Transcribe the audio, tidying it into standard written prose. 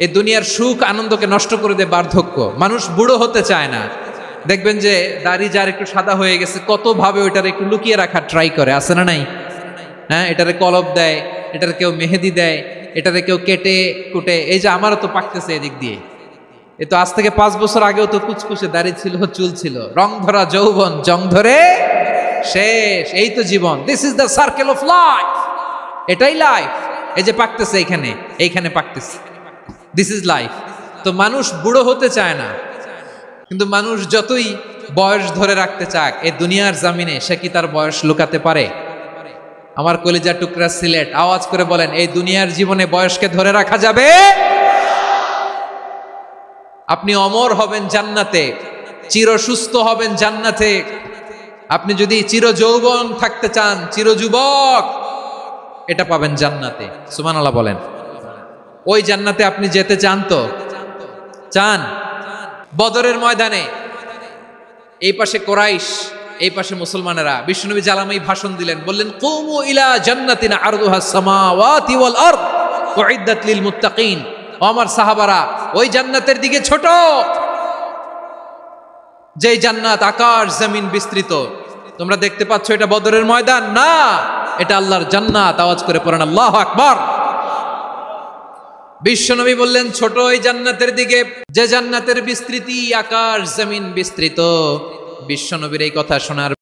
এই দুনিয়ার সুখ আনন্দকে নষ্ট করে দেয় বার্ধক্য। মানুষ বুড়ো হতে চায় না। দেখবেন যে দাড়ি যার একটু সাদা হয়ে গেছে কত ভাবে ওইটার একটু লুকিয়ে রাখার ট্রাই করে, আছে না নাই? হ্যাঁ, এটারে কলব দেয়, এটারে কেউ মেহেদি দেয়, এটারে কেউ কেটে কুটে। এই যে আমারও তো পাকতেছে এদিক দিয়ে, এ তো আজ থেকে 5 বছর আগেও তো কুচকুচে দাড়ি ছিল, চুল ছিল, রং ধরা যৌবন জং ধরে শেষ। এই তো জীবন, this is the circle of life, এটাই লাইফ। এই যে পাকতেছে এইখানে, এইখানে পাকতেছে, দিস ইজ লাইফ। তো মানুষ বুড়ো হতে চায় না, কিন্তু মানুষ যতই বয়স ধরে রাখতে চাক এই দুনিয়ার জামিনে, সে কি তার বয়স লুকাতে পারে? আমার কলিজার টুকরা সিলেট, আওয়াজ করে বলেন, এই দুনিয়ার জীবনে বয়সকে ধরে রাখা যাবে? আপনি অমর হবেন জান্নাতে, চির সুস্থ হবেন জান্নাতে। আপনি যদি চির যৌবন থাকতে চান, চির যুবক, এটা পাবেন জান্নাতে। সুবহানাল্লাহ বলেন। ওই জান্নাতে আপনি যেতে চান তো? চান? বদরের ময়দানে এই পাশে কোরাইশ, এই পাশে মুসলমানেরা, বিশ্বনবী জালামাই ভাষণ দিলেন, বললেন, কুমু ইলা জান্নাতিন আরদুহাস সামাওয়াতি ওয়াল আরদ উইদ্দাত লিল মুত্তাকিন। ও আমার সাহাবারা, ওই জান্নাতের দিকে ছোট, যে জান্নাত আকাশ জমিন বিস্তৃত। তোমরা দেখতে পাচ্ছ এটা বদরের ময়দান না, এটা আল্লাহর জান্নাত। আওয়াজ করে পড়েন আল্লাহু আকবার। বিশ্বনবী বললেন, ছোট ওই জান্নাতের দিকে, যে জান্নাতের বিস্তৃতি আকাশ জমিন বিস্তৃত। বিশ্বনবীর এই কথা শোনার